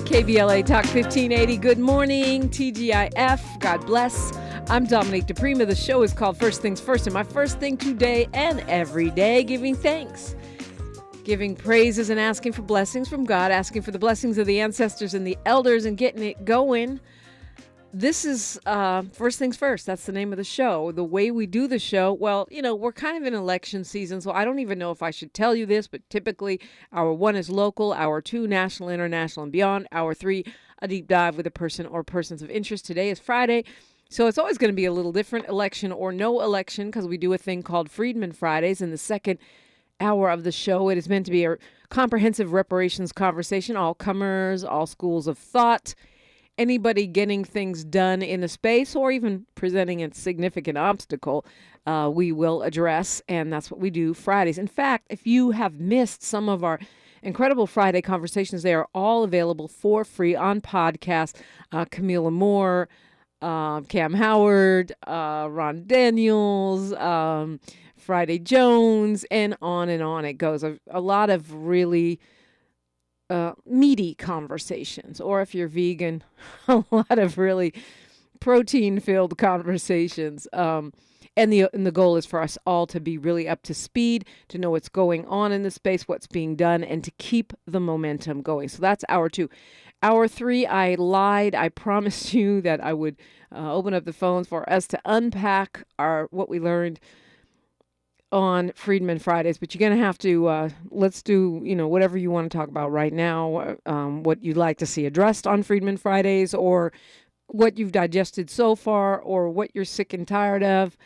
KBLA Talk 1580. Good morning, TGIF. God bless. I'm Dominique DiPrima. The show is called First Things First, and my first thing today and every day, giving thanks. Giving praises and asking for blessings from God, asking for the blessings of the ancestors and the elders and getting it going. This is First Things First. That's the name of the show. The way we do the show, well, we're kind of in election season, so I don't even know if I should tell you this, but typically hour 1 is local, hour 2, national, international, and beyond. Hour 3, a deep dive with a person or persons of interest. Today is Friday, so it's always going to be a little different, election or no election, because we do a thing called Freedman Fridays. In the second hour of the show, it is meant to be a comprehensive reparations conversation, all comers, all schools of thought, anybody getting things done in the space or even presenting a significant obstacle, we will address, and that's what we do Fridays. In fact, if you have missed some of our incredible Friday conversations, they are all available for free on podcast. Camila Moore, Cam Howard, Ron Daniels, Friday Jones, and on it goes. A lot of really meaty conversations, or if you're vegan, a lot of really protein-filled conversations. And the goal is for us all to be really up to speed, to know what's going on in the space, what's being done, and to keep the momentum going. So that's hour 2. Hour 3, I lied. I promised you that I would open up the phones for us to unpack what we learned on Freedman Fridays, but you're going to have to, let's do, whatever you want to talk about right now, what you'd like to see addressed on Freedman Fridays, or what you've digested so far, or what you're sick and tired of,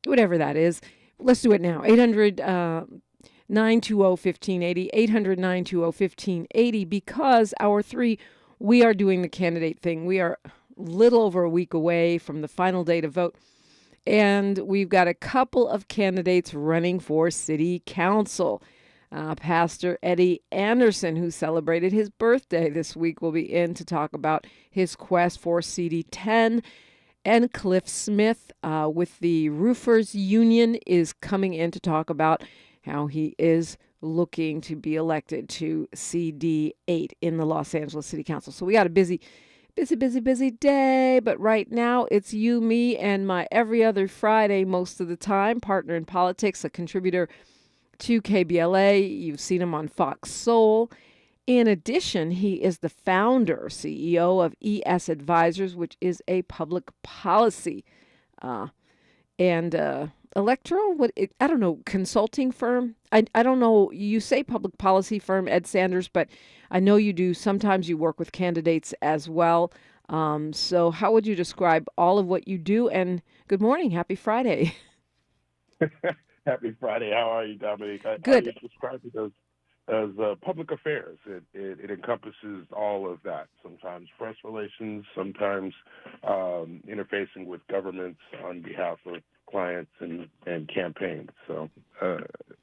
whatever that is. Let's do it now. 800-920-1580, 800-920-1580, because hour 3, we are doing the candidate thing. We are a little over a week away from the final day to vote. And we've got a couple of candidates running for city council. Pastor Eddie Anderson, who celebrated his birthday this week, will be in to talk about his quest for CD10. And Cliff Smith with the Roofers Union is coming in to talk about how he is looking to be elected to CD8 in the Los Angeles City Council. So we got a busy day, but right now it's you, me, and my every other Friday most of the time partner in politics, a contributor to KBLA. You've seen him on Fox Soul. In addition, he is the founder, CEO of ES Advisors, which is a public policy and electoral, I don't know, consulting firm. I don't know, you say public policy firm, Ed Sanders, but I know you do. Sometimes you work with candidates as well. So how would you describe all of what you do? And good morning. Happy Friday. Happy Friday. How are you, Dominique? Good. I describe it as public affairs. It encompasses all of that. Sometimes press relations, sometimes interfacing with governments on behalf of clients and campaigns. So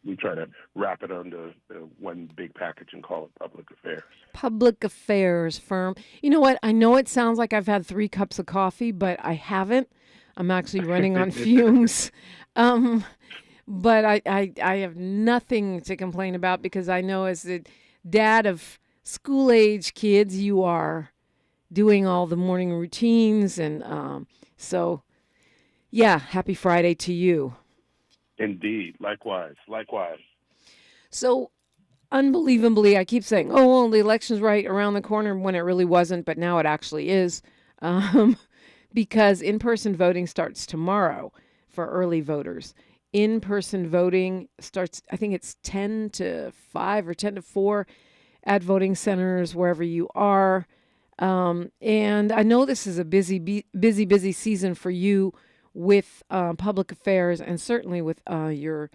we try to wrap it under one big package and call it public affairs. Public affairs firm. You know what? I know it sounds like I've had 3 cups of coffee, but I haven't. I'm actually running on fumes. But I have nothing to complain about, because I know as the dad of school-age kids, you are doing all the morning routines. And so, yeah, happy Friday to you. Indeed. Likewise. So, unbelievably, I keep saying, oh, well, the election's right around the corner, when it really wasn't, but now it actually is, because in-person voting starts tomorrow for early voters. In-person voting starts, I think it's 10 to 5 or 10 to 4 at voting centers, wherever you are. And I know this is a busy season for you with public affairs, and certainly with your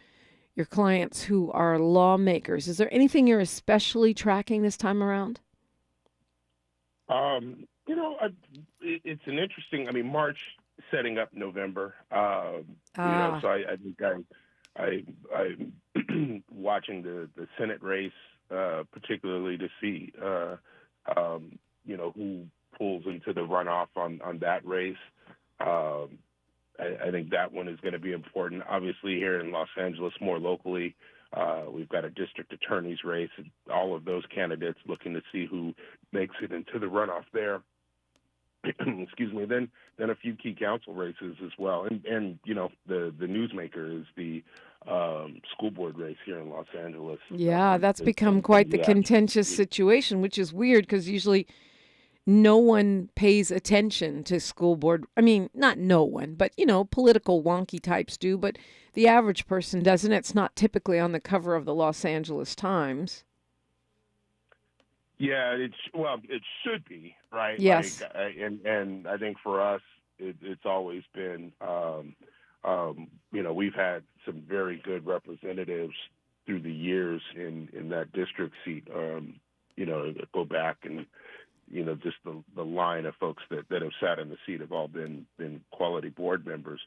clients who are lawmakers. Is there anything you're especially tracking this time around? It's an interesting, March setting up November. So I think I'm watching the Senate race, particularly to see, who pulls into the runoff on that race. I think that one is going to be important. Obviously, here in Los Angeles, more locally, We've got a district attorney's race, and all of those candidates looking to see who makes it into the runoff there. Excuse me. Then a few key council races as well, and the newsmaker is the school board race here in Los Angeles. Yeah, that's become quite the contentious situation, which is weird because usually no one pays attention to school board. I mean, not no one, but, political wonky types do, but the average person doesn't. It's not typically on the cover of the Los Angeles Times. Yeah, it should be, right? Yes. And I think for us, it's always been, we've had some very good representatives through the years in that district seat, go back and, just the line of folks that have sat in the seat have all been quality board members.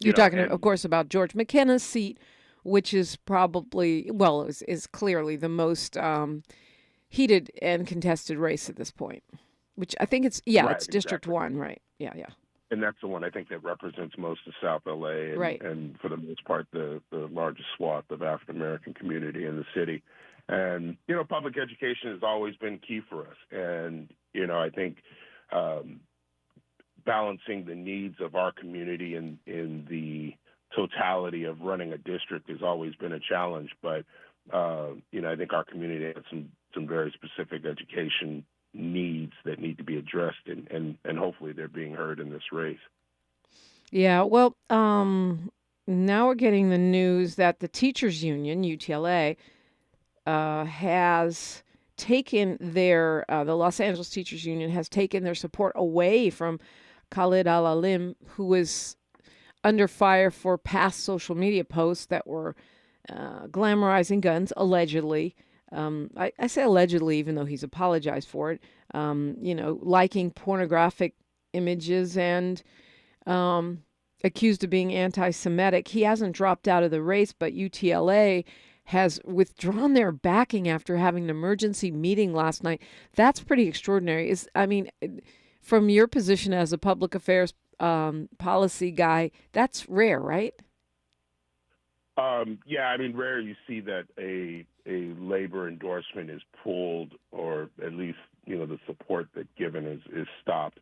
You're talking, of course, about George McKenna's seat, which is probably, is clearly the most heated and contested race at this point, which I think it's District 1, right? Yeah. And that's the one I think that represents most of South LA and for the most part, the largest swath of African American community in the city. And, public education has always been key for us. And, I think balancing the needs of our community in the totality of running a district has always been a challenge. But, I think our community has some very specific education needs that need to be addressed, and hopefully they're being heard in this race. Yeah, well, now we're getting the news that the teachers union, UTLA, has taken the Los Angeles Teachers Union has taken their support away from Khalid Al-Alim, who was under fire for past social media posts that were glamorizing guns, allegedly. I say allegedly, even though he's apologized for it, liking pornographic images and accused of being anti-Semitic. He hasn't dropped out of the race, but UTLA has withdrawn their backing after having an emergency meeting last night. That's pretty extraordinary. From your position as a public affairs policy guy, that's rare, right? Rare you see that a labor endorsement is pulled, or at least, the support that's given is stopped.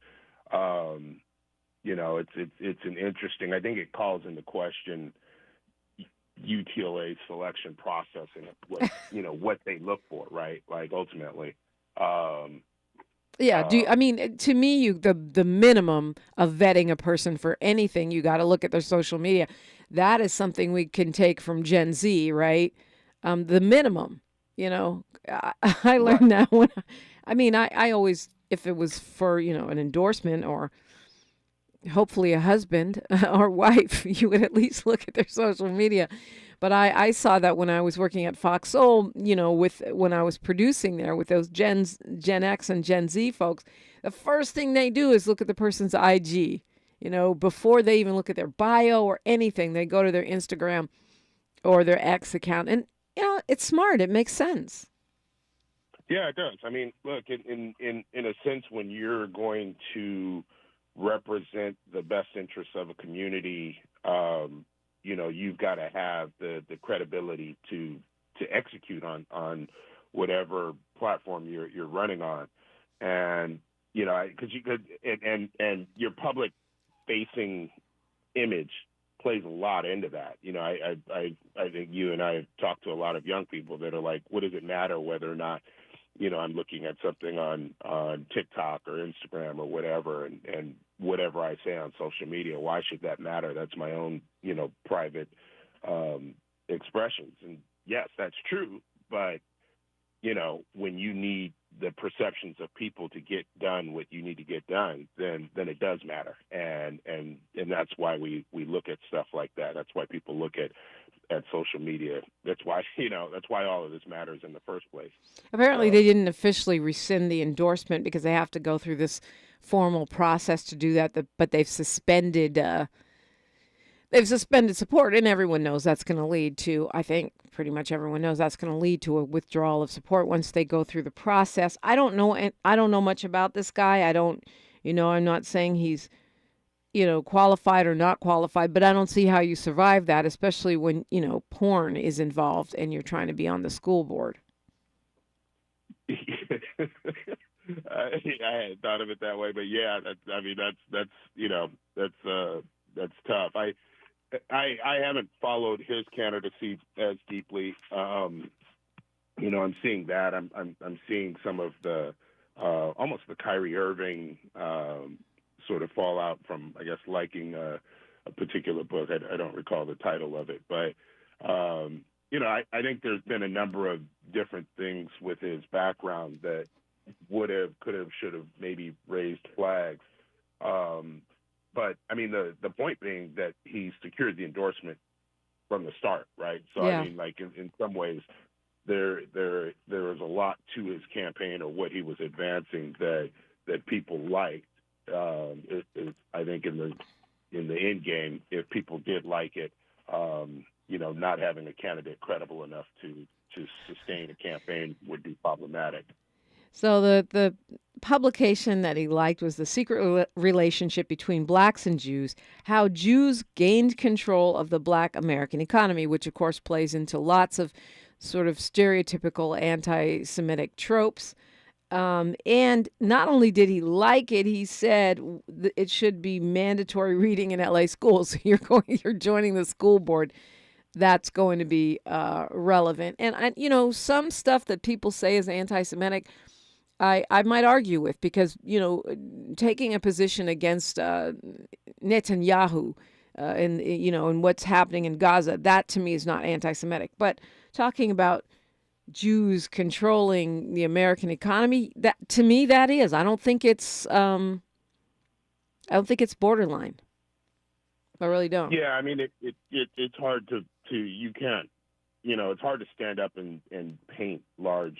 It's an interesting, I think it calls into question UTLA's selection process and what they look for, right? Like ultimately. To me, the minimum of vetting a person for anything, you got to look at their social media. That is something we can take from Gen Z, right? The minimum, I learned that I always, if it was for, an endorsement or hopefully a husband or wife, you would at least look at their social media. But I saw that when I was working at Fox Soul, when I was producing there with those Gen X and Gen Z folks, the first thing they do is look at the person's IG, before they even look at their bio or anything. They go to their Instagram or their X account. And, it's smart. It makes sense. Yeah, it does. I mean, look, in a sense, when you're going to represent the best interests of a community, you've got to have the credibility to execute on whatever platform you're running on, and because you could, and your public facing image plays a lot into that. I think you and I have talked to a lot of young people that are like, what does it matter whether or not I'm looking at something on TikTok or Instagram or whatever, and whatever I say on social media, why should that matter? That's my own, private expressions. And yes, that's true. But, when you need the perceptions of people to get done what you need to get done, then it does matter. And that's why we look at stuff like that. That's why people look at social media. That's why, that's why all of this matters in the first place. Apparently they didn't officially rescind the endorsement because they have to go through this formal process to do that, but they've suspended support, and everyone knows that's going to lead to, I think pretty much everyone knows that's going to lead to a withdrawal of support once they go through the process. I don't know much about this guy. I'm not saying he's qualified or not qualified, but I don't see how you survive that, especially when, porn is involved and you're trying to be on the school board. I hadn't thought of it that way, but yeah, that's tough. I haven't followed his candidacy as deeply. I'm seeing that. I'm seeing some of the almost the Kyrie Irving sort of fallout from, I guess, liking a particular book. I don't recall the title of it, but I think there's been a number of different things with his background that would have, could have, should have maybe raised flags. But I mean, the point being that he secured the endorsement from the start, right? So yeah. I mean, like in some ways, there was a lot to his campaign or what he was advancing that people liked. I think in the end game, if people did like it, not having a candidate credible enough to sustain a campaign would be problematic. So the publication that he liked was The Secret Relationship Between Blacks and Jews, How Jews Gained Control of the Black American Economy, which of course plays into lots of sort of stereotypical anti-Semitic tropes. And not only did he like it, he said it should be mandatory reading in LA schools. You're joining the school board. That's going to be relevant. And some stuff that people say is anti-Semitic, I might argue with, because, taking a position against Netanyahu and what's happening in Gaza, that to me is not anti-Semitic. But talking about Jews controlling the American economy, that to me that is. I don't think it's borderline. I really don't. Yeah, I mean it's hard to you can't, it's hard to stand up and paint large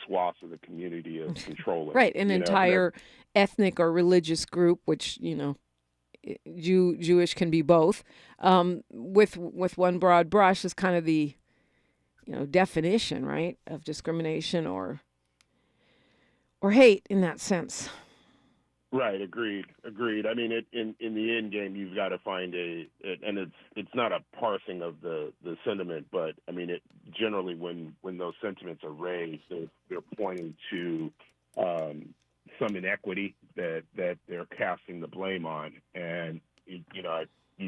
swaths of the community as controlling. Right, an entire ethnic or religious group, which, Jewish can be both, with one broad brush is kind of the, definition, right, of discrimination or hate in that sense. Right, agreed. I mean, in the end game, you've got to find and it's not a parsing of the sentiment, but I mean, generally when those sentiments are raised, they're pointing to some inequity that they're casting the blame on, and you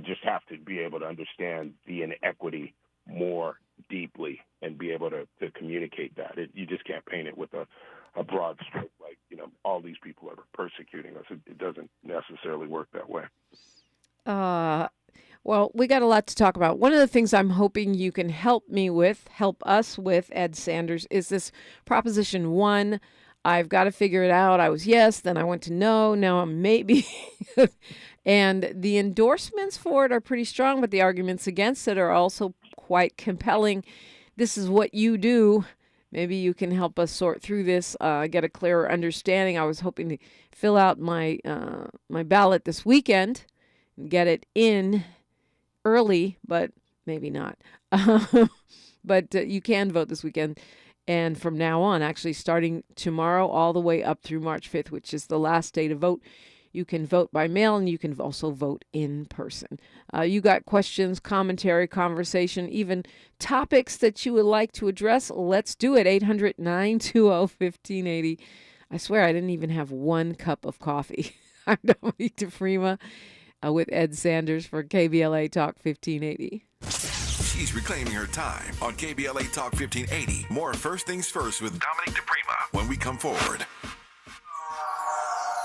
just have to be able to understand the inequity more deeply and be able to communicate that. You just can't paint it with a broad stroke, like, all these people are persecuting us. It doesn't necessarily work that way. Well, we got a lot to talk about. One of the things I'm hoping you can help us with, Ed Sanders, is this Proposition 1. I've got to figure it out. I was yes, then I went to no, now I'm maybe. And the endorsements for it are pretty strong, but the arguments against it are also quite compelling. This is what you do. Maybe you can help us sort through this, get a clearer understanding. I was hoping to fill out my ballot this weekend and get it in early, but maybe not. But you can vote this weekend. And from now on, actually starting tomorrow all the way up through March 5th, which is the last day to vote, you can vote by mail, and you can also vote in person. You got questions, commentary, conversation, even topics that you would like to address? Let's do it. 800-920-1580. I swear I didn't even have one cup of coffee. I'm Dominique DiPrima with Ed Sanders for KBLA Talk 1580. She's reclaiming her time on KBLA Talk 1580. More First Things First with Dominique DiPrima when we come forward.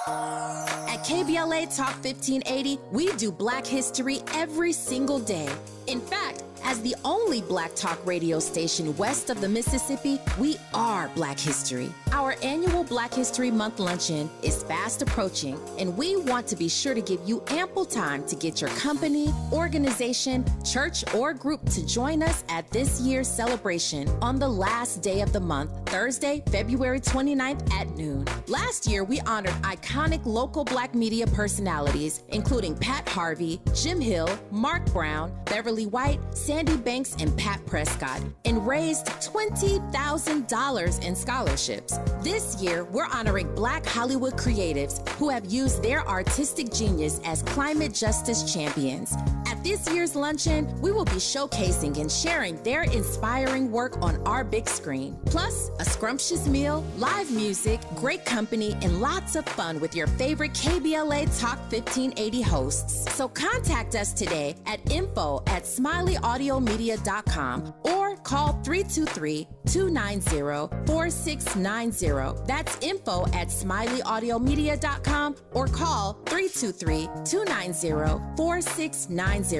At KBLA Talk 1580, we do Black history every single day. In fact, as the only Black talk radio station west of the Mississippi, we are Black history. Our annual Black History Month luncheon is fast approaching, and we want to be sure to give you ample time to get your company, organization, church, or group to join us at this year's celebration on the last day of the month, Thursday, February 29th at noon. Last year, we honored iconic local Black media personalities, including Pat Harvey, Jim Hill, Mark Brown, Beverly White, Sandy Banks and Pat Prescott and raised $20,000 in scholarships. This year, we're honoring Black Hollywood creatives who have used their artistic genius as climate justice champions. At this year's luncheon, we will be showcasing and sharing their inspiring work on our big screen. Plus, a scrumptious meal, live music, great company, and lots of fun with your favorite KBLA Talk 1580 hosts. So contact us today at info@smileyAudiomedia.com or call 323-290-4690. That's info@smileyAudiomedia.com or call 323-290-4690.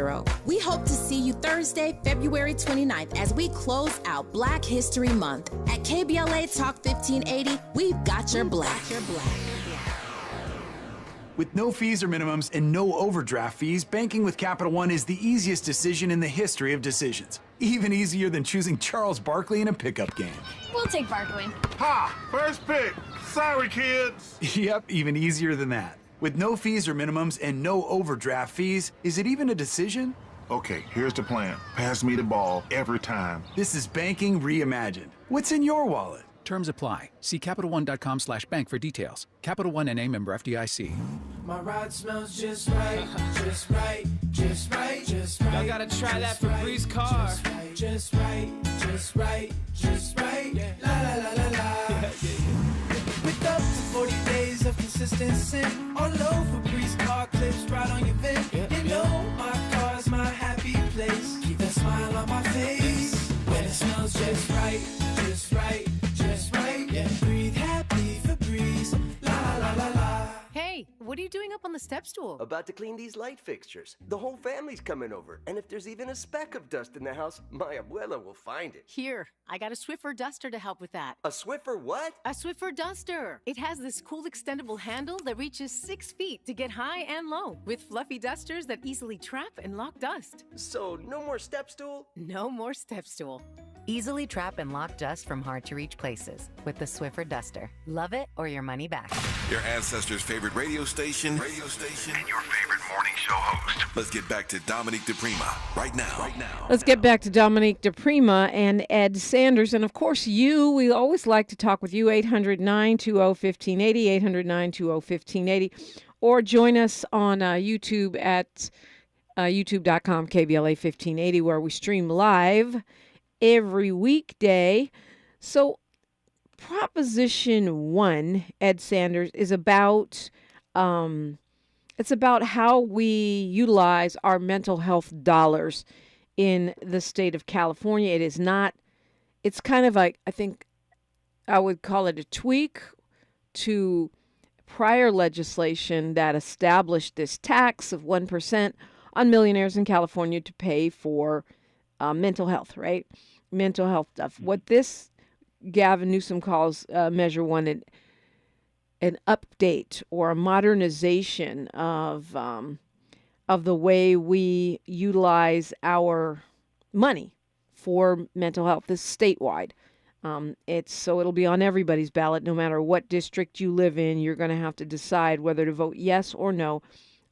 We hope to see you Thursday, February 29th as we close out Black History Month. At KBLA Talk 1580, we've got your black. With no fees or minimums and no overdraft fees, banking with Capital One is the easiest decision in the history of decisions. Even easier than choosing Charles Barkley in a pickup game. We'll take Barkley. Ha! First pick. Sorry, kids. Yep, even easier than that. With no fees or minimums and no overdraft fees, is it even a decision? Okay, here's the plan. Pass me the ball every time. This is banking reimagined. What's in your wallet? Terms apply. See CapitalOne.com/bank for details. Capital One N.A. member FDIC. My ride smells just right, just right, just right, just right. Y'all gotta try that Febreze car. Just right, just right, just right. Yeah. La la la la la. With up to 40 days of consistency, all over Febreze car clips right on your vent. You know my car's my happy place. Keep that smile on my face when it smells just right, just right. Just right, yeah. Breathe happy, Febreze, la la la la. Hey, what are you doing up on the step stool? About to clean these light fixtures. The whole family's coming over, and if there's even a speck of dust in the house, my abuela will find it. Here, I got a Swiffer duster to help with that. A Swiffer what? A Swiffer duster. It has this cool extendable handle that reaches 6 feet to get high and low, with fluffy dusters that easily trap and lock dust. So, no more step stool? No more step stool. Easily trap and lock dust from hard-to-reach places with the Swiffer duster. Love it or your money back. Your ancestors' favorite radio station, and your favorite morning show host. Let's get back to Dominique DiPrima right now. Let's get back to Dominique DiPrima and Ed Sanders. And, of course, we always like to talk with you, 800-920-1580, 800-920-1580. Or join us on YouTube at youtube.com, KBLA 1580, where we stream live every weekday. So Proposition 1, Ed Sanders, is about it's about how we utilize our mental health dollars in the state of California. It's kind of like, I think I would call it a tweak to prior legislation that established this tax of 1% on millionaires in California to pay for mental health, right? Mental health stuff. What this Gavin Newsom calls Measure 1 an update or a modernization of the way we utilize our money for mental health. This is statewide. It'll be on everybody's ballot, no matter what district you live in. You're going to have to decide whether to vote yes or no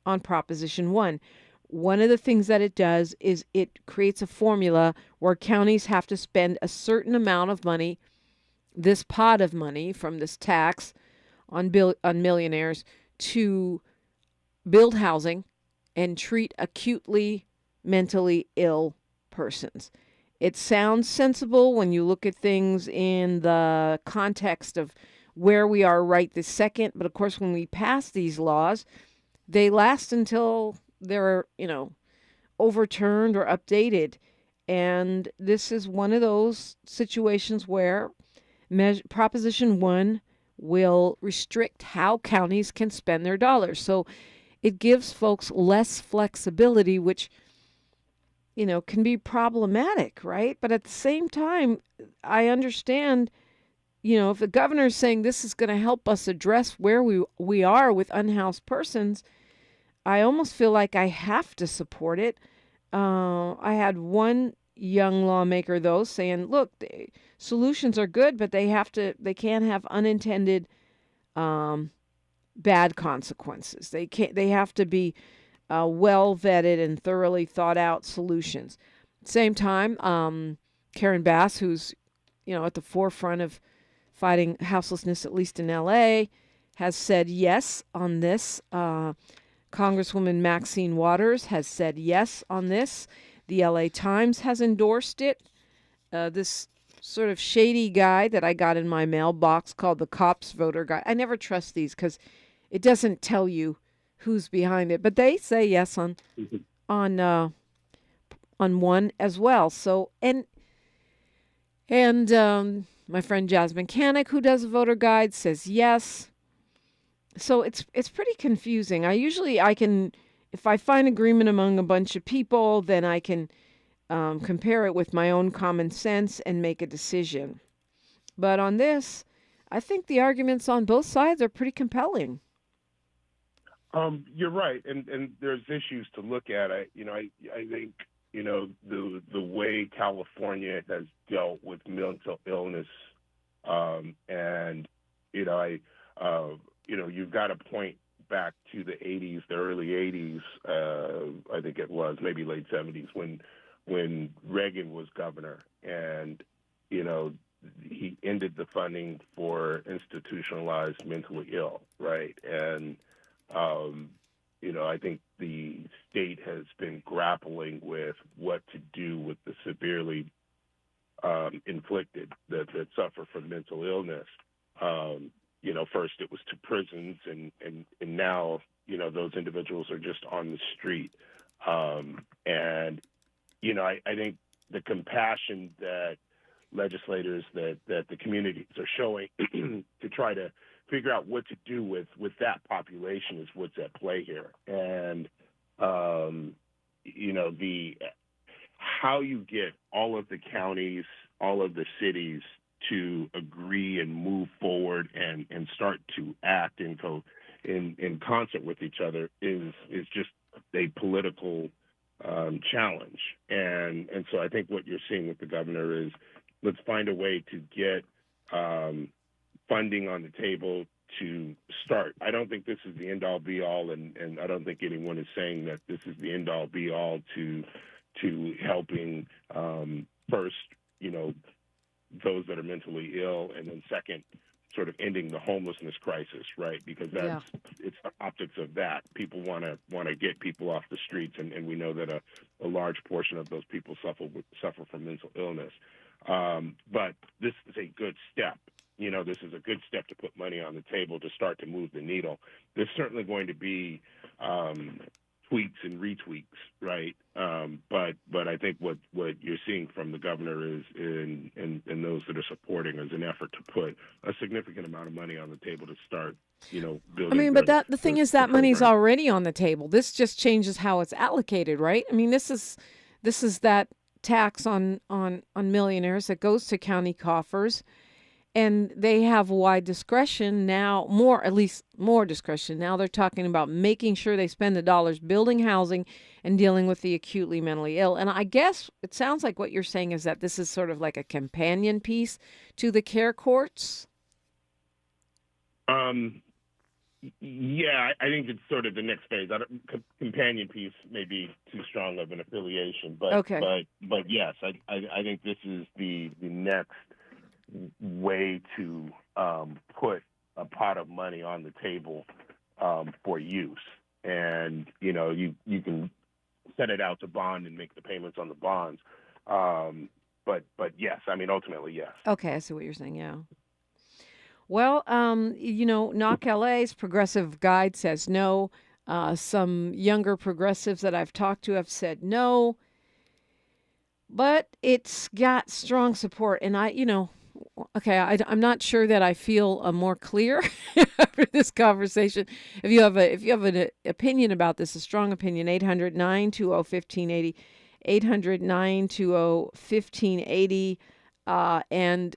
on Proposition 1. One of the things that it does is it creates a formula where counties have to spend a certain amount of money, this pot of money from this tax on millionaires, to build housing and treat acutely mentally ill persons. It sounds sensible when you look at things in the context of where we are right this second. But of course, when we pass these laws, they last until they're, overturned or updated. And this is one of those situations where Proposition 1 will restrict how counties can spend their dollars. So it gives folks less flexibility, which, can be problematic, right? But at the same time, I understand, if the governor is saying this is going to help us address where we are with unhoused persons, I almost feel like I have to support it. I had one young lawmaker, though, saying, look, solutions are good, but they can't have unintended bad consequences. They have to be well vetted and thoroughly thought out solutions. Same time, Karen Bass, who's, at the forefront of fighting houselessness, at least in L.A., has said yes on this. Congresswoman Maxine Waters has said yes on this. The L.A. Times has endorsed it. This sort of shady guy that I got in my mailbox called the Cops Voter Guide. I never trust these because it doesn't tell you who's behind it, but they say yes on one as well. So and my friend Jasmine Canick, who does a voter guide, says yes. So it's pretty confusing. I can, if I find agreement among a bunch of people, then I can compare it with my own common sense and make a decision. But on this, I think the arguments on both sides are pretty compelling. You're right, and there's issues to look at. I think the way California has dealt with mental illness, and you've got to point back to the 80s, the early 80s. I think it was maybe late 70s when Reagan was governor, and he ended the funding for institutionalized mentally ill, right? And I think the state has been grappling with what to do with the severely inflicted that suffer from mental illness. First it was to prisons, and now those individuals are just on the street. And I think the compassion that legislators, that the communities are showing to try to figure out what to do with that population is what's at play here. And how you get all of the counties, all of the cities to agree and move forward and start to act in concert with each other is just a political challenge. And so I think what you're seeing with the governor is, let's find a way to get funding on the table to start. I don't think this is the end-all, be-all, and I don't think anyone is saying that this is the end-all, be-all to helping first, those that are mentally ill, and then second, sort of ending the homelessness crisis, right? Because it's the optics of that. People want to get people off the streets, and we know that a large portion of those people suffer from mental illness. But this is a good step. This is a good step to put money on the table to start to move the needle. There's certainly going to be tweaks and retweaks, right? But I think what you're seeing from the governor is, and those that are supporting, is an effort to put a significant amount of money on the table to start, building. But the thing is that money's already on the table. This just changes how it's allocated, right? This is that tax on millionaires that goes to county coffers. And they have wide discretion now, at least more discretion. Now they're talking about making sure they spend the dollars building housing and dealing with the acutely mentally ill. And I guess it sounds like what you're saying is that this is sort of like a companion piece to the care courts. Yeah, I think it's sort of the next phase. Companion piece may be too strong of an affiliation, but okay. But yes, I think this is the next way to put a pot of money on the table for use. And you can set it out to bond and make the payments on the bonds, but yes, ultimately yes. Okay, I see what you're saying. Yeah. Well, Knock LA's progressive guide says no. Some younger progressives that I've talked to have said no, but it's got strong support. And I'm not sure that I feel more clear after this conversation. If you have an opinion about this, a strong opinion, 800-920-1580, 800-920-1580, and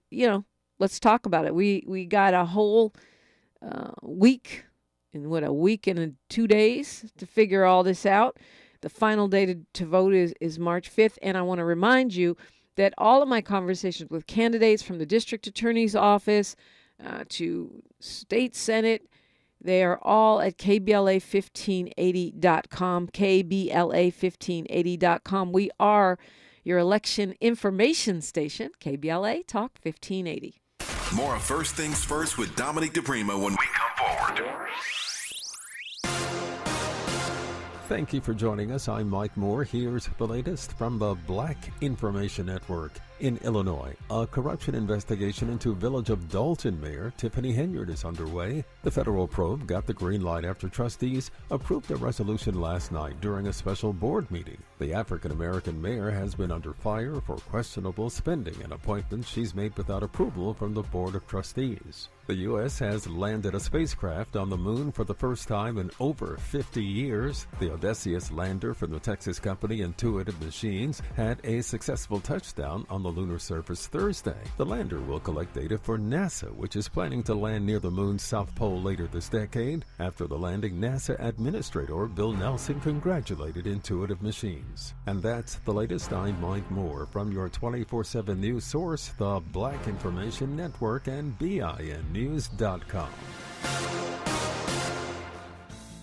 let's talk about it. We got a whole week, a week and 2 days to figure all this out. The final day to vote is March 5th, and I want to remind you that all of my conversations with candidates from the district attorney's office to state senate, they are all at KBLA1580.com, KBLA1580.com. We are your election information station, KBLA Talk 1580. More of First Things First with Dominique DiPrima when we come forward. Thank you for joining us. I'm Mike Moore. Here's the latest from the Black Information Network. In Illinois, a corruption investigation into Village of Dalton Mayor Tiffany Henyard is underway. The federal probe got the green light after trustees approved a resolution last night during a special board meeting. The African-American mayor has been under fire for questionable spending and appointments she's made without approval from the Board of Trustees. The U.S. has landed a spacecraft on the moon for the first time in over 50 years. The Odysseus lander from the Texas company Intuitive Machines had a successful touchdown on the lunar surface Thursday. The lander will collect data for NASA, which is planning to land near the moon's south pole later this decade. After the landing, NASA Administrator Bill Nelson congratulated Intuitive Machines. And that's the latest. I'm Mike Moore from your 24/7 news source, the Black Information Network and BINnews.com.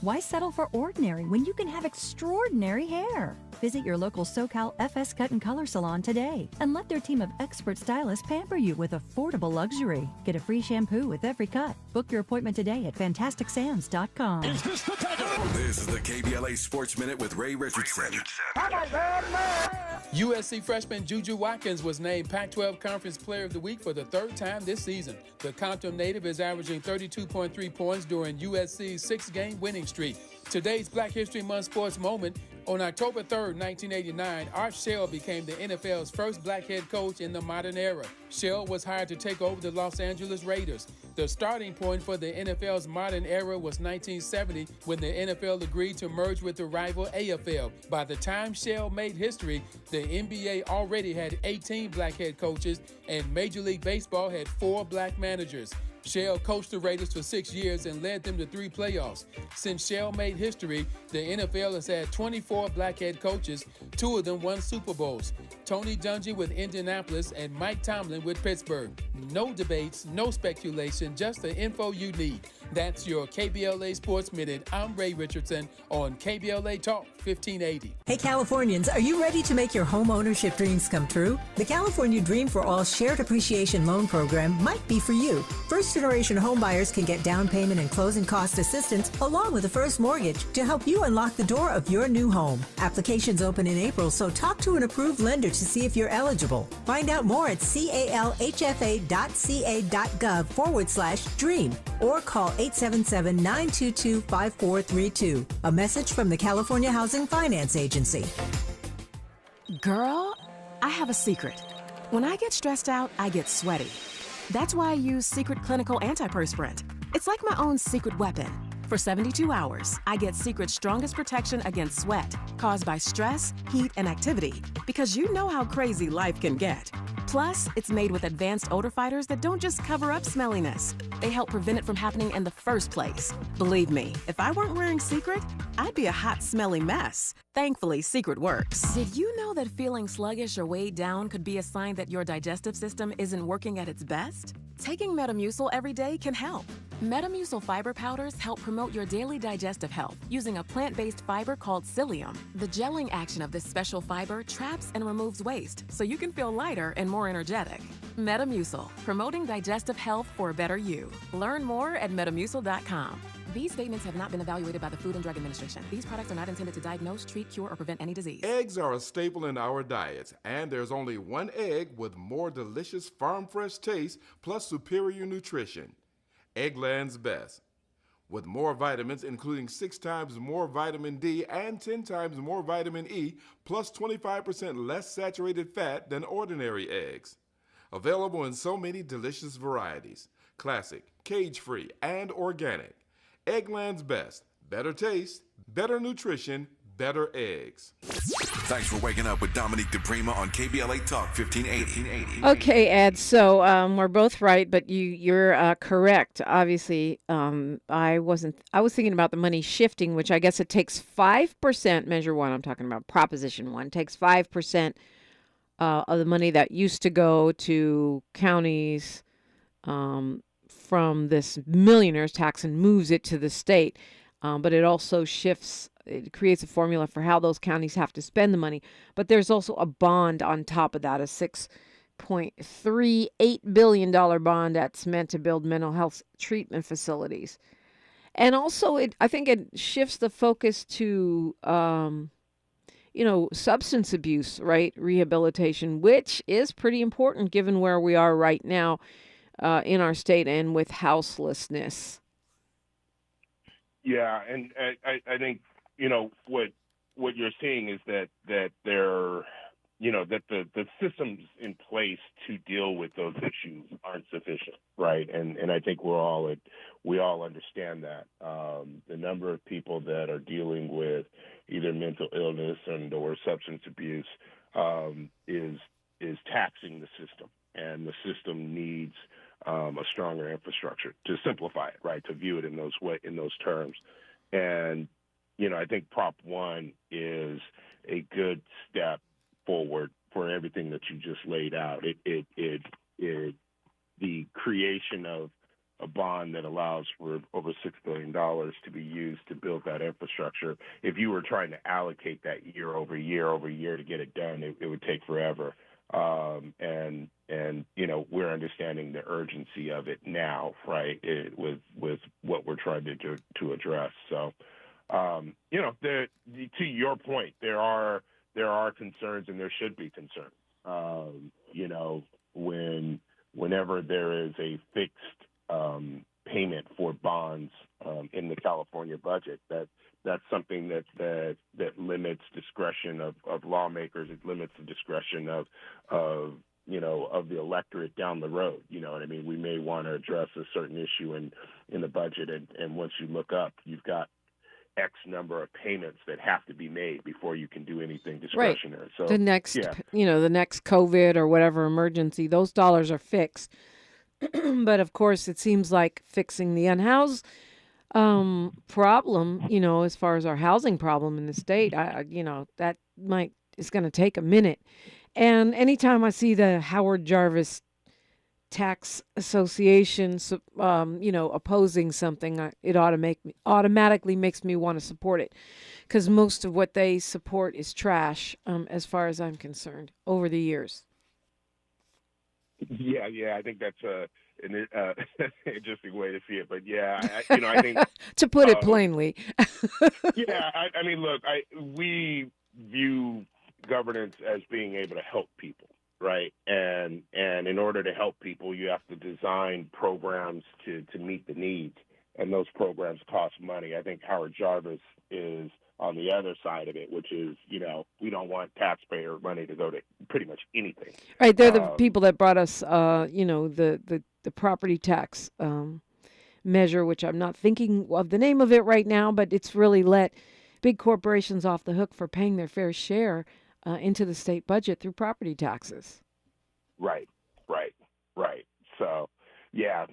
Why settle for ordinary when you can have extraordinary hair? Visit your local SoCal FS Cut and Color Salon today and let their team of expert stylists pamper you with affordable luxury. Get a free shampoo with every cut. Book your appointment today at fantasticsands.com. This is the KBLA Sports Minute with Ray Richardson. USC freshman Juju Watkins was named Pac-12 Conference Player of the Week for the third time this season. The Compton native is averaging 32.3 points during USC's six-game winning streak. Today's Black History Month sports moment. On October 3rd, 1989, Art Shell became the NFL's first black head coach in the modern era. Shell was hired to take over the Los Angeles Raiders. The starting point for the NFL's modern era was 1970, when the NFL agreed to merge with the rival AFL. By the time Shell made history, the NBA already had 18 black head coaches, and Major League Baseball had 4 black managers. Shell coached the Raiders for 6 years and led them to 3 playoffs. Since Shell made history, the NFL has had 24 black head coaches. 2 of them won Super Bowls. Tony Dungy with Indianapolis and Mike Tomlin with Pittsburgh. No debates, no speculation, just the info you need. That's your KBLA Sports Minute. I'm Ray Richardson on KBLA Talk 1580. Hey Californians, are you ready to make your home ownership dreams come true? The California Dream for All Shared Appreciation Loan Program might be for you. First-generation homebuyers can get down payment and closing cost assistance along with a first mortgage to help you unlock the door of your new home. Applications open in April, so talk to an approved lender to see if you're eligible. Find out more at calhfa.ca.gov/dream or call 877-922-5432. A message from the California Housing Finance Agency. Girl, I have a secret. When I get stressed out, I get sweaty. That's why I use Secret Clinical Antiperspirant. It's like my own secret weapon. For 72 hours, I get Secret's strongest protection against sweat caused by stress, heat, and activity, because you know how crazy life can get. Plus, it's made with advanced odor fighters that don't just cover up smelliness. They help prevent it from happening in the first place. Believe me, if I weren't wearing Secret, I'd be a hot, smelly mess. Thankfully, Secret works. Did you know that feeling sluggish or weighed down could be a sign that your digestive system isn't working at its best? Taking Metamucil every day can help. Metamucil fiber powders help promote your daily digestive health using a plant-based fiber called psyllium. The gelling action of this special fiber traps and removes waste, so you can feel lighter and more energetic. Metamucil, promoting digestive health for a better you. Learn more at metamucil.com. These statements have not been evaluated by the Food and Drug Administration. These products are not intended to diagnose, treat, cure, or prevent any disease. Eggs are a staple in our diets, and there's only one egg with more delicious farm-fresh taste plus superior nutrition. Eggland's Best. With more vitamins, including 6 times more vitamin D and 10 times more vitamin E, plus 25% less saturated fat than ordinary eggs. Available in so many delicious varieties: classic, cage-free, and organic. Eggland's Best. Better taste, better nutrition, better eggs. Thanks for waking up with Dominique DiPrima on KBLA Talk 1580. Okay, Ed. So we're both right, but you're correct. Obviously, I was thinking about the money shifting, which I guess it takes 5%. Measure 1. I'm talking about Proposition 1. Takes 5% of the money that used to go to counties from this millionaire's tax and moves it to the state. But it also shifts it creates a formula for how those counties have to spend the money. But there's also a bond on top of that, a $6.38 billion bond that's meant to build mental health treatment facilities. And also, I think it shifts the focus to, substance abuse, right? Rehabilitation, which is pretty important given where we are right now in our state and with houselessness. Yeah, and I think, what you're seeing is that there, that the systems in place to deal with those issues aren't sufficient, right? And I think we all understand that. The number of people that are dealing with either mental illness or substance abuse is taxing the system, and the system needs a stronger infrastructure to simplify it, right? To view it in those terms, and I think Prop 1 is a good step forward for everything that you just laid out. The creation of a bond that allows for over $6 billion to be used to build that infrastructure. If you were trying to allocate that year over year to get it done, it would take forever. And we're understanding the urgency of it now, right? With what we're trying to address. So, to your point, there are concerns, and there should be concerns. Whenever there is a fixed payment for bonds in the California budget, that's something that limits discretion of lawmakers. It limits the discretion of the electorate down the road. You know what I mean? We may want to address a certain issue in the budget, and once you look up, you've got X number of payments that have to be made before you can do anything discretionary. Right. So the next COVID or whatever emergency, those dollars are fixed. But of course, it seems like fixing the unhoused problem, as far as our housing problem in the state, that is going to take a minute. And anytime I see the Howard Jarvis Tax Association, opposing something, it automatically makes me want to support it, because most of what they support is trash, as far as I'm concerned, over the years. Yeah, I think that's an interesting way to see it. But yeah, I think to put it plainly. Yeah, I mean, look, we view governance as being able to help people, right? And in order to help people, you have to design programs to meet the needs, and those programs cost money. I think Howard Jarvis is on the other side of it, which is, we don't want taxpayer money to go to pretty much anything. Right, they're the people that brought us, the property tax measure, which I'm not thinking of the name of it right now, but it's really let big corporations off the hook for paying their fair share into the state budget through property taxes. Right. So, yeah,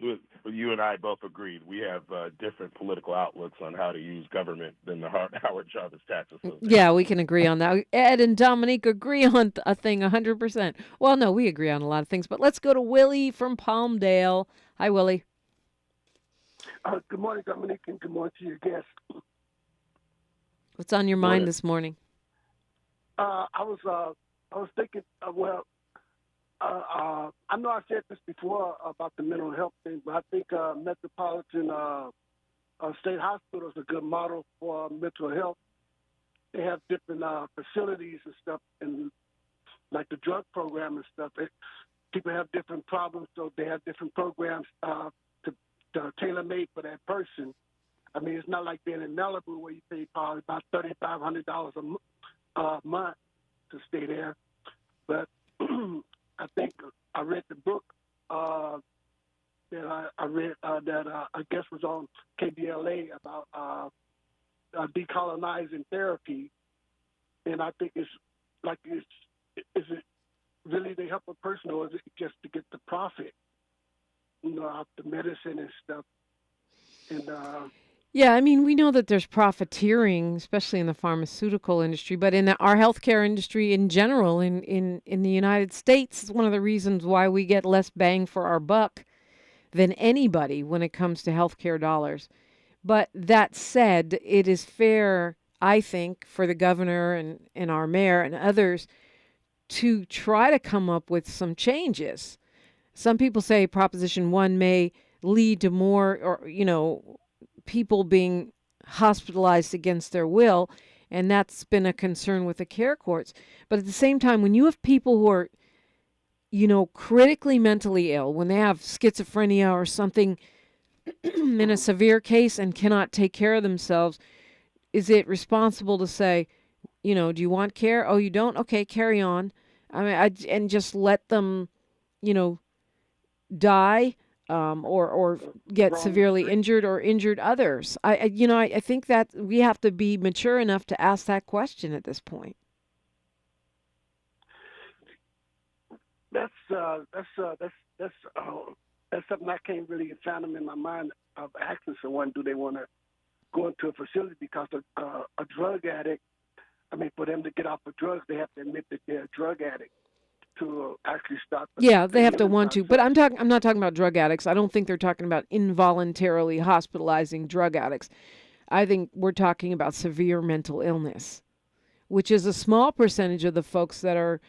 you and I both agreed. We have different political outlooks on how to use government than the Howard Jarvis Tax Association. Yeah, we can agree on that. Ed and Dominique agree on a thing 100%. Well, no, we agree on a lot of things. But let's go to Willie from Palmdale. Hi, Willie. Good morning, Dominique, and good morning to your guests. What's on your mind this morning? I was thinking, I know I said this before about the mental health thing, but I think Metropolitan State Hospital is a good model for mental health. They have different facilities and stuff, and like the drug program and stuff. People have different problems, so they have different programs to tailor-made for that person. I mean, it's not like being in Malibu where you pay probably about $3,500 a month to stay there. But I think I read the book that I read that I guess was on KBLA about decolonizing therapy, and I think is it really to help a person, or is it just to get the profit, out the medicine and stuff? And yeah, I mean, we know that there's profiteering, especially in the pharmaceutical industry, but in our healthcare industry in general, in the United States, it's one of the reasons why we get less bang for our buck than anybody when it comes to healthcare dollars. But that said, it is fair, I think, for the governor and our mayor and others to try to come up with some changes. Some people say Proposition 1 may lead to more, or, people being hospitalized against their will, and that's been a concern with the care courts. But at the same time, when you have people who are, critically mentally ill, when they have schizophrenia or something in a severe case and cannot take care of themselves, is it responsible to say, do you want care? Oh, you don't? Okay, carry on. And just let them, die, or get severely injured or injured others. I think that we have to be mature enough to ask that question at this point. That's something I can't really fathom in my mind of asking someone, do they want to go into a facility because a drug addict, for them to get off of drugs, they have to admit that they're a drug addict to actually stop. Yeah, they have to want to. But I'm not talking about drug addicts. I don't think they're talking about involuntarily hospitalizing drug addicts. I think we're talking about severe mental illness, which is a small percentage of the folks that are,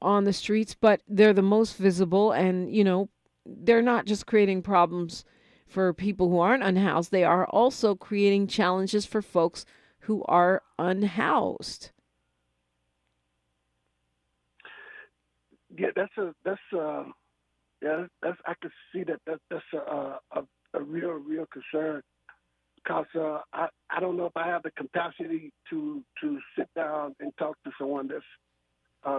on the streets, but they're the most visible, and, they're not just creating problems for people who aren't unhoused. They are also creating challenges for folks who are unhoused. Yeah, I can see that's a real concern, because I don't know if I have the capacity to sit down and talk to someone that's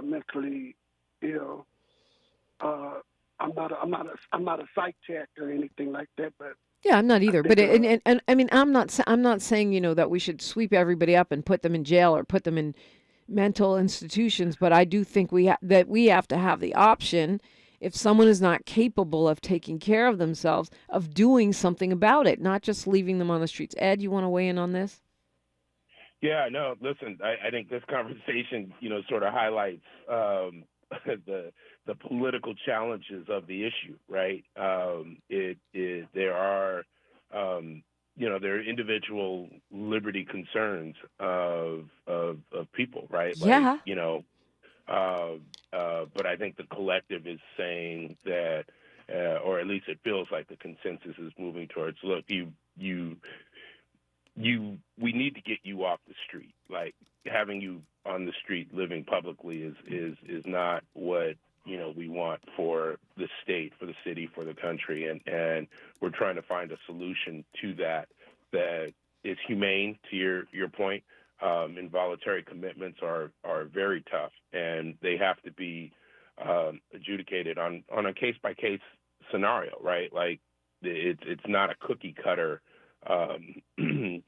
mentally ill. I'm not a psych tech or anything like that, but yeah, I'm not either. But I'm not saying that we should sweep everybody up and put them in jail or put them in mental institutions. But I do think that we have to have the option, if someone is not capable of taking care of themselves, of doing something about it, not just leaving them on the streets. Ed, you want to weigh in on this? Yeah, no. Listen, I think this conversation, sort of highlights the political challenges of the issue, right? There are individual liberty concerns of people, right? Yeah. But I think the collective is saying that, or at least it feels like the consensus is moving towards, look, we need to get you off the street. Like, having you on the street living publicly is not what we want for the state, for the city, for the country, and we're trying to find a solution to that is humane. To your point, involuntary commitments are very tough, and they have to be adjudicated on a case by case scenario, right? Like, it's not a cookie cutter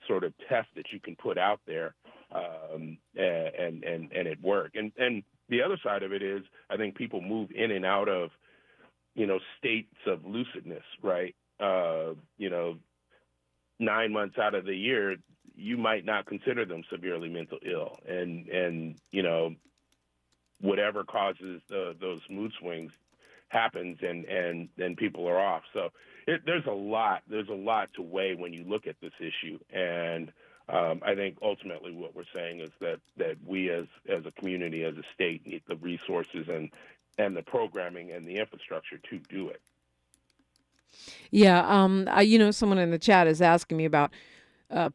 sort of test that you can put out there and it work. And the other side of it is, I think people move in and out of states of lucidness, right? 9 months out of the year, you might not consider them severely mental ill, and whatever causes those mood swings happens, and then people are off. So there's a lot to weigh when you look at this issue, and I think ultimately what we're saying is that we as a community, as a state, need the resources and the programming and the infrastructure to do it. Yeah, someone in the chat is asking me about a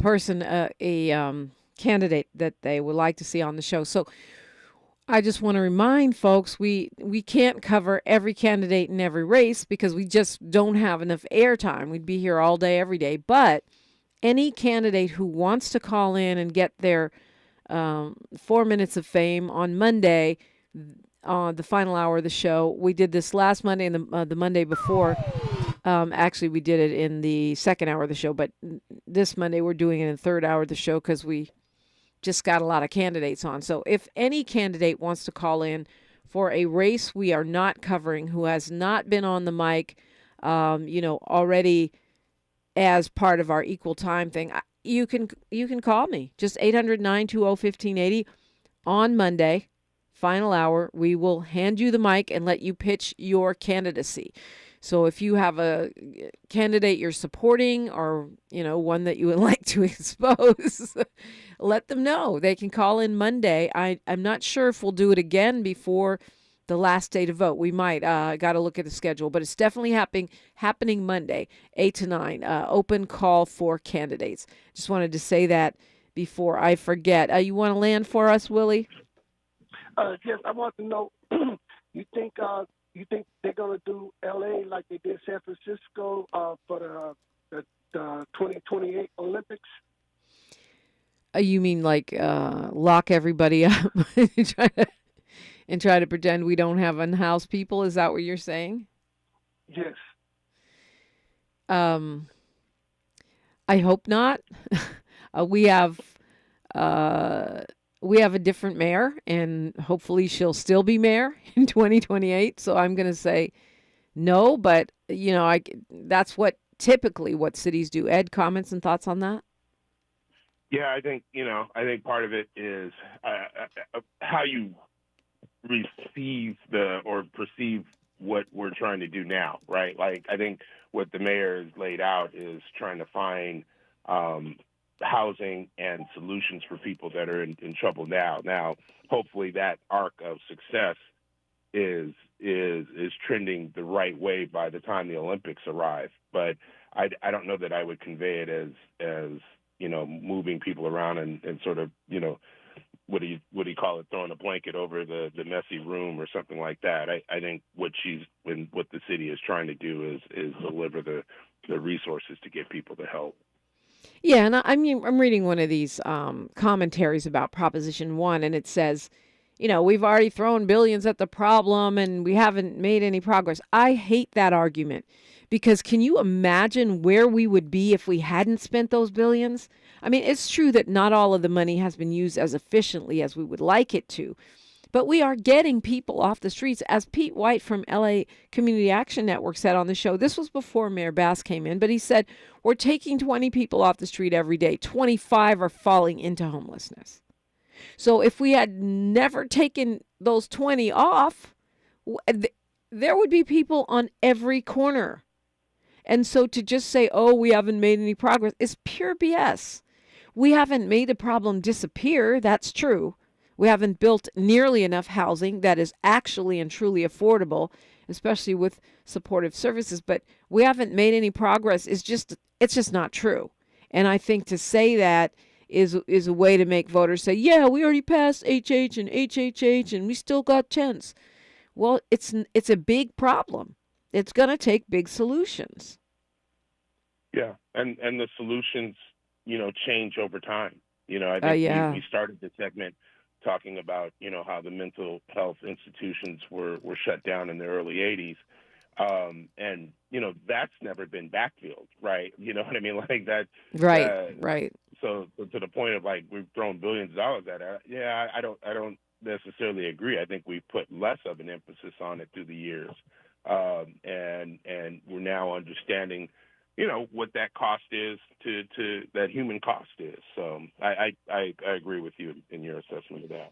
candidate that they would like to see on the show. So I just want to remind folks, we can't cover every candidate in every race because we just don't have enough airtime. We'd be here all day, every day. But any candidate who wants to call in and get their 4 minutes of fame on Monday, the final hour of the show, we did this last Monday and the Monday before. Actually, we did it in the second hour of the show, but this Monday we're doing it in the third hour of the show because we just got a lot of candidates on. So if any candidate wants to call in for a race we are not covering, who has not been on the mic, already as part of our equal time thing, you can call me. Just 800-920-1580 on Monday, final hour. We will hand you the mic and let you pitch your candidacy. So if you have a candidate you're supporting or, one that you would like to expose, let them know. They can call in Monday. I'm not sure if we'll do it again before the last day to vote. We might. Got to look at the schedule, but it's definitely happening Monday, 8 to 9. Open call for candidates. Just wanted to say that before I forget. You want to land for us, Willie? Yes, I want to know. You think they're going to do L.A. like they did San Francisco for the 2028 Olympics? You mean like lock everybody up and try to pretend we don't have unhoused people? Is that what you're saying? Yes. I hope not. We have a different mayor, and hopefully she'll still be mayor in 2028. So I'm going to say no, but that's typically what cities do. Ed, comments and thoughts on that? Yeah, I think part of it is how you receive or perceive what we're trying to do now, right? Like, I think what the mayor has laid out is trying to find housing and solutions for people that are in trouble now. Now, hopefully that arc of success is trending the right way by the time the Olympics arrive. But I don't know that I would convey it as moving people around and sort of, what do you call it, throwing a blanket over the messy room or something like that. I think what the city is trying to do is deliver the resources to get people to help. Yeah, and I'm reading one of these commentaries about Proposition 1, and it says, we've already thrown billions at the problem and we haven't made any progress. I hate that argument, because can you imagine where we would be if we hadn't spent those billions? I mean, it's true that not all of the money has been used as efficiently as we would like it to, but we are getting people off the streets. As Pete White from LA Community Action Network said on the show, this was before Mayor Bass came in, but he said, we're taking 20 people off the street every day. 25 are falling into homelessness. So if we had never taken those 20 off, there would be people on every corner. And so to just say, we haven't made any progress is pure BS. We haven't made the problem disappear. That's true. We haven't built nearly enough housing that is actually and truly affordable, especially with supportive services. But we haven't made any progress. It's just not true. And I think to say that is a way to make voters say, yeah, we already passed HH and HHH and we still got tents. Well, it's a big problem. It's going to take big solutions. Yeah, and the solutions, change over time. I think we started the segment talking about, how the mental health institutions were shut down in the early 80s. And, that's never been backfilled, right? You know what I mean? Like that. Right. So to the point of like, we've thrown billions of dollars at it. Yeah, I don't necessarily agree. I think we've put less of an emphasis on it through the years. And we're now understanding, what that cost is to that human cost is. So I agree with you in your assessment of that.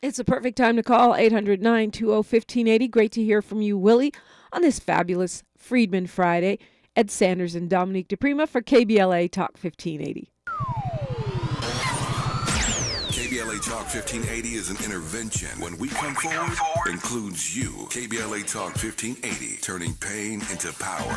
It's a perfect time to call 800-920-1580. Great to hear from you, Willie, on this fabulous Freedman Friday. Ed Sanders and Dominique DiPrima for KBLA Talk 1580. KBLA Talk 1580 is an intervention. When we come forward, includes you. KBLA Talk 1580, turning pain into power.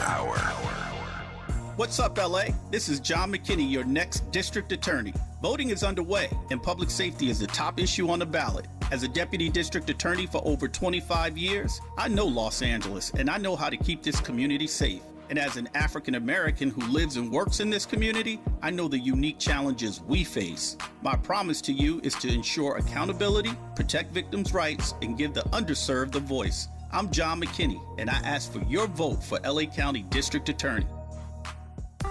What's up, LA? This is John McKinney, your next district attorney. Voting is underway, and public safety is the top issue on the ballot. As a deputy district attorney for over 25 years, I know Los Angeles, and I know how to keep this community safe. And as an African American who lives and works in this community, I know the unique challenges we face. My promise to you is to ensure accountability, protect victims' rights, and give the underserved a voice. I'm John McKinney, and I ask for your vote for LA County District Attorney.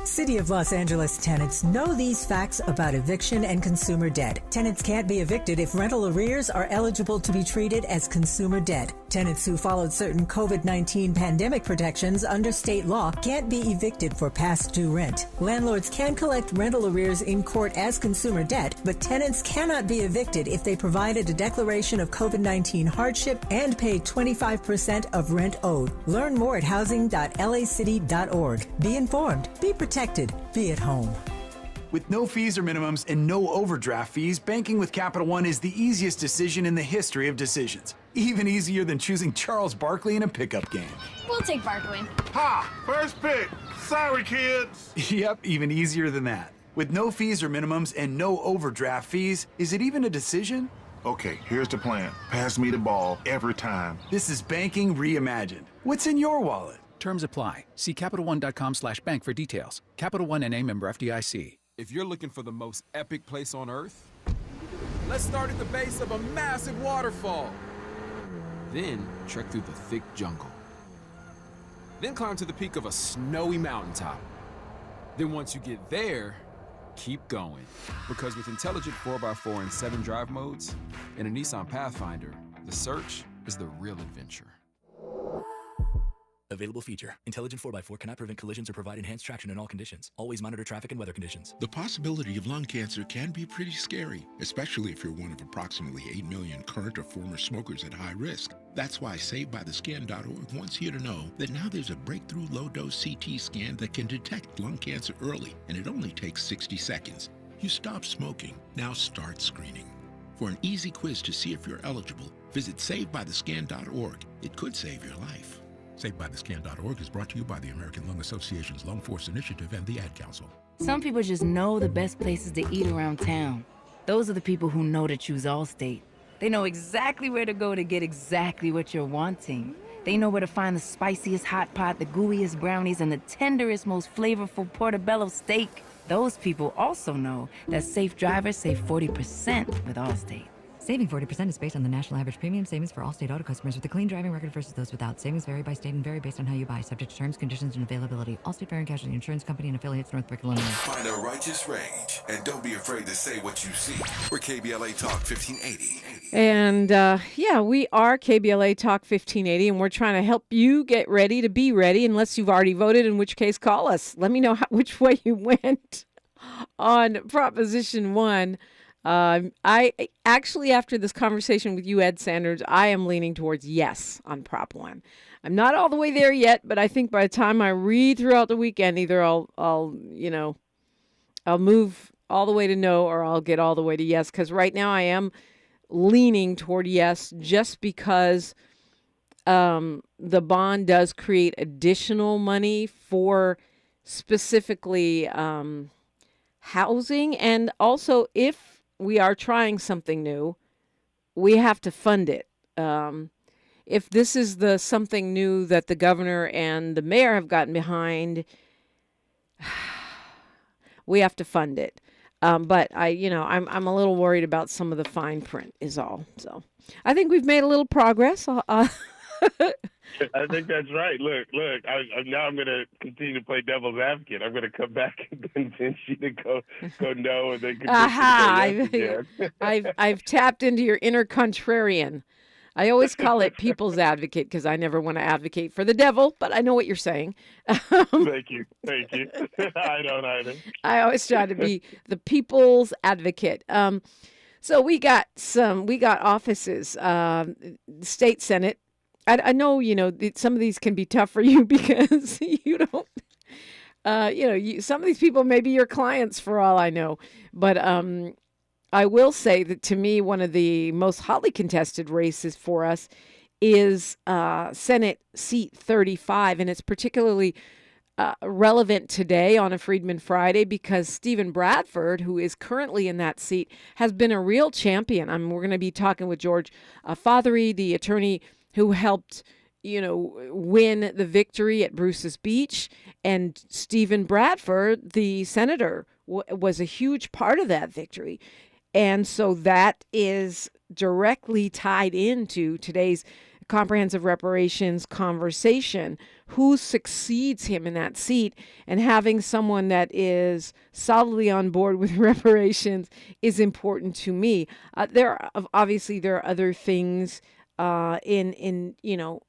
City of Los Angeles tenants know these facts about eviction and consumer debt. Tenants can't be evicted if rental arrears are eligible to be treated as consumer debt. Tenants who followed certain COVID-19 pandemic protections under state law can't be evicted for past due rent. Landlords can collect rental arrears in court as consumer debt, but tenants cannot be evicted if they provided a declaration of COVID-19 hardship and paid 25% of rent owed. Learn more at housing.lacity.org. Be informed, be protected, be at home. With no fees or minimums and no overdraft fees, banking with Capital One is the easiest decision in the history of decisions. Even easier than choosing Charles Barkley in a pickup game. We'll take Barkley. Ha! First pick. Sorry, kids. Yep, even easier than that. With no fees or minimums and no overdraft fees, is it even a decision? Okay, here's the plan. Pass me the ball every time. This is banking reimagined. What's in your wallet? Terms apply. See CapitalOne.com/bank for details. Capital One NA, member FDIC. If you're looking for the most epic place on earth, let's start at the base of a massive waterfall. Then trek through the thick jungle. Then climb to the peak of a snowy mountaintop. Then once you get there, keep going. Because with intelligent 4x4 and 7 drive modes and a Nissan Pathfinder, the search is the real adventure. Available feature. Intelligent 4x4 cannot prevent collisions or provide enhanced traction in all conditions. Always monitor traffic and weather conditions. The possibility of lung cancer can be pretty scary, especially if you're one of approximately 8 million current or former smokers at high risk. That's why SaveByTheScan.org wants you to know that now there's a breakthrough low-dose CT scan that can detect lung cancer early, and it only takes 60 seconds. You stop smoking. Now start screening. For an easy quiz to see if you're eligible, visit SaveByTheScan.org. It could save your life. SaveByTheScan.org is brought to you by the American Lung Association's Lung Force Initiative and the Ad Council. Some people just know the best places to eat around town. Those are the people who know to choose Allstate. They know exactly where to go to get exactly what you're wanting. They know where to find the spiciest hot pot, the gooeyest brownies, and the tenderest, most flavorful portobello steak. Those people also know that safe drivers save 40% with Allstate. Saving 40% is based on the national average premium savings for Allstate auto customers with a clean driving record versus those without. Savings vary by state and vary based on how you buy, subject to terms, conditions, and availability. Allstate Fire and Casualty Insurance Company and affiliates, Northbrook, Illinois. Find a righteous rage and don't be afraid to say what you see. We're KBLA Talk 1580. And we are KBLA Talk 1580, and we're trying to help you get ready to be ready, unless you've already voted, in which case call us. Let me know which way you went on Proposition 1. I actually, after this conversation with you, Ed Sanders, I am leaning towards yes on Prop 1. I'm not all the way there yet, but I think by the time I read throughout the weekend, either I'll move all the way to no, or I'll get all the way to yes. Because right now I am leaning toward yes, just because the bond does create additional money for specifically housing, and also if we are trying something new, we have to fund it. If this is the something new that the governor and the mayor have gotten behind, we have to fund it. But I'm a little worried about some of the fine print is all. So I think we've made a little progress. I think that's right. Look. Now I'm going to continue to play devil's advocate. I'm going to come back and convince you to go no, and then convince you to go yes. I've tapped into your inner contrarian. I always call it people's advocate because I never want to advocate for the devil, but I know what you're saying. Thank you. I don't either. I always try to be the people's advocate. So we got offices, state senate. I know, some of these can be tough for you because you don't, some of these people may be your clients for all I know. But I will say that to me, one of the most hotly contested races for us is Senate seat 35. And it's particularly relevant today on a Freedman Friday because Stephen Bradford, who is currently in that seat, has been a real champion. We're going to be talking with George Fothery, the attorney who helped, win the victory at Bruce's Beach. And Stephen Bradford, the senator, was a huge part of that victory. And so that is directly tied into today's comprehensive reparations conversation, who succeeds him in that seat, and having someone that is solidly on board with reparations is important to me. There are other things in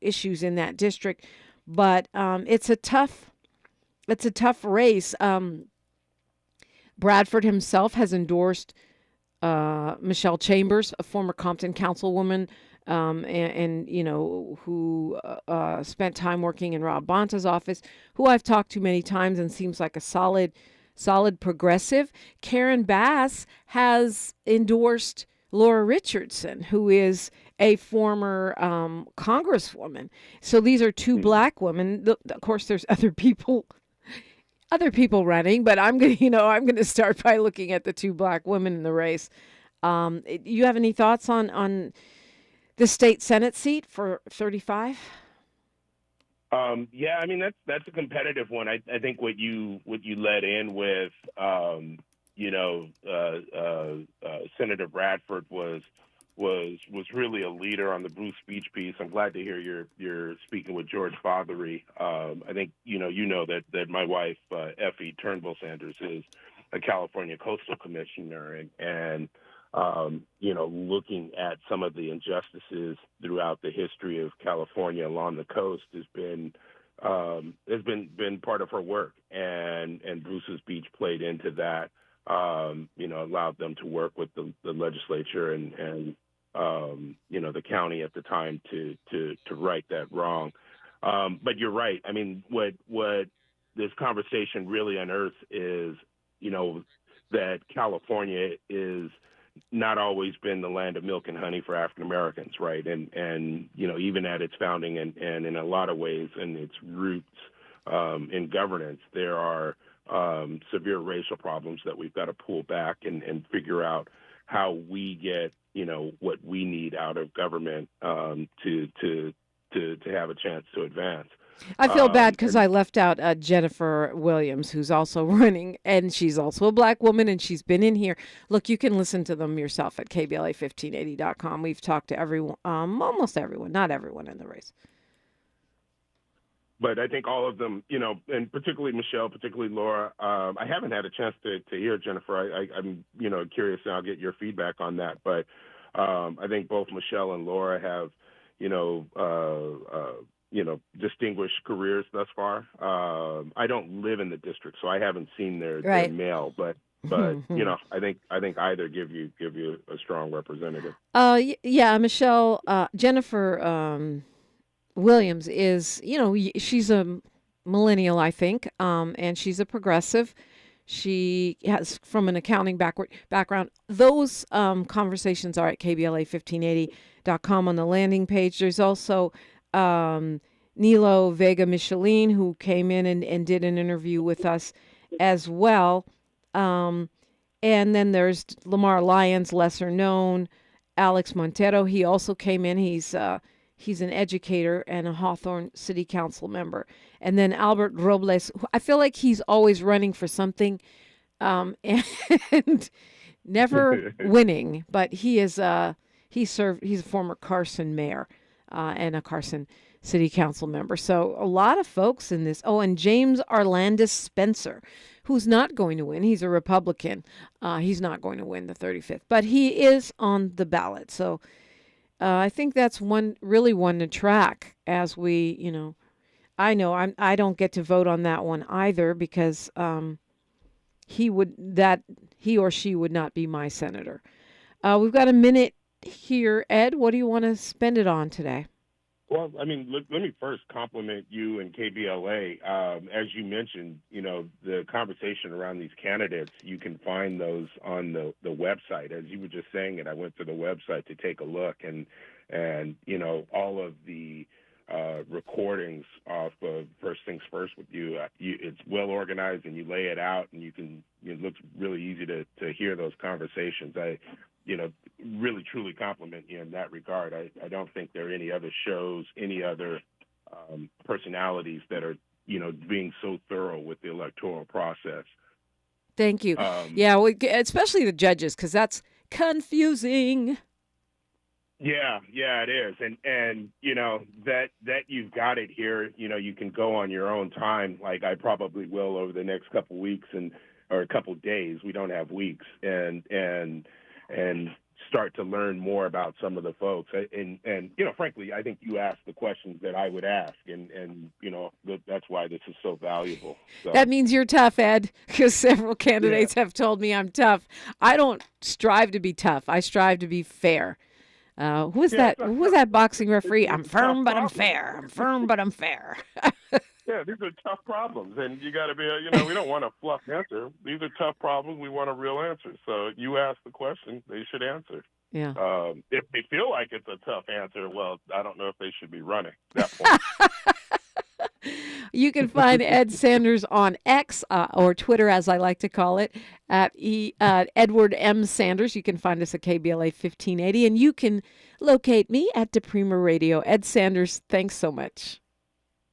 issues in that district, but it's a tough race. Bradford himself has endorsed Michelle Chambers, a former Compton councilwoman, who spent time working in Rob Bonta's office, who I've talked to many times and seems like a solid progressive. Karen Bass has endorsed Laura Richardson, who is a former congresswoman. So these are two black women. Of course, there's other people running, but I'm gonna start by looking at the two black women in the race. You have any thoughts on the state Senate seat for 35? Yeah, I mean that's a competitive one. I think what you led in with, Senator Bradford was really a leader on the Bruce speech piece. I'm glad to hear you're speaking with George Fothery. I think that my wife Effie Turnbull Sanders is a California Coastal Commissioner, and looking at some of the injustices throughout the history of California along the coast has been part of her work, and Bruce's speech played into that. Allowed them to work with the legislature and the county at the time to right that wrong. But you're right. I mean, what this conversation really unearths is, that California is not always been the land of milk and honey for African Americans, right? And even at its founding and in a lot of ways in its roots in governance, there are severe racial problems that we've got to pull back and figure out how we get what we need out of government to have a chance to advance. I feel bad because I left out Jennifer Williams, who's also running, and she's also a black woman, and she's been in here. Look, you can listen to them yourself at KBLA1580.com. We've talked to everyone, almost everyone, not everyone in the race. But I think all of them, and particularly Michelle, particularly Laura. I haven't had a chance to hear Jennifer. I'm curious, and I'll get your feedback on that. But I think both Michelle and Laura have, distinguished careers thus far. I don't live in the district, so I haven't seen their mail. But I think either give you a strong representative. Michelle, Jennifer. Williams is, she's a millennial, I think, and she's a progressive. She has from an accounting background. Those conversations are at KBLA1580.com on the landing page. There's also Nilo Vega Micheline, who came in and did an interview with us as well. And then there's Lamar Lyons, lesser known, Alex Montero. He also came in. He's an educator and a Hawthorne City Council member. And then Albert Robles, I feel like he's always running for something and never winning. But he's a former Carson mayor and a Carson City Council member. So a lot of folks in this. Oh, and James Arlandis Spencer, who's not going to win. He's a Republican. He's not going to win the 35th. But he is on the ballot. So I think that's one to track as we, I know I don't get to vote on that one either because he or she would not be my senator. We've got a minute here. Ed, what do you want to spend it on today? Well, I mean, let me first compliment you and KBLA. As you mentioned, the conversation around these candidates, you can find those on the website. As you were just saying it, I went to the website to take a look, and all of the recordings off of First Things First with you, it's well organized, and you lay it out, and it looks really easy to hear those conversations. I really truly compliment you in that regard. I don't think there are any other shows, any other personalities that are, being so thorough with the electoral process. Thank you. Especially the judges, because that's confusing. Yeah, it is. And that you've got it here, you can go on your own time, like I probably will over the next couple weeks or a couple days. We don't have weeks, and start to learn more about some of the folks. And frankly, I think you asked the questions that I would ask, and that's why this is so valuable. So. That means you're tough, Ed, because several candidates have told me I'm tough. I don't strive to be tough. I strive to be fair. Who was that boxing referee? I'm firm, but I'm fair. I'm firm, but I'm fair. Yeah, these are tough problems, and you got to be, we don't want a fluff answer. These are tough problems. We want a real answer. So you ask the question, they should answer. Yeah. If they feel like it's a tough answer, well, I don't know if they should be running at that point. You can find Ed Sanders on X or Twitter, as I like to call it, at Edward M. Sanders. You can find us at KBLA 1580, and you can locate me at DiPrima Radio. Ed Sanders, thanks so much.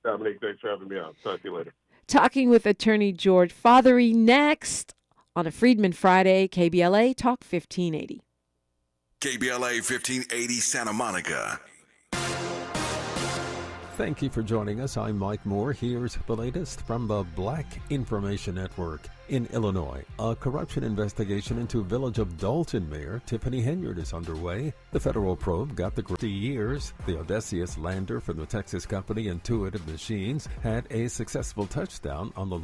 Dominique, thanks for having me on. Talk to you later. Talking with attorney George Fothery next on a Freedman Friday, KBLA Talk 1580. KBLA 1580 Santa Monica. Thank you for joining us. I'm Mike Moore. Here's the latest from the Black Information Network. In Illinois, a corruption investigation into Village of Dalton Mayor Tiffany Henyard is underway. The federal probe got the 50 years. The Odysseus lander from the Texas company Intuitive Machines had a successful touchdown on the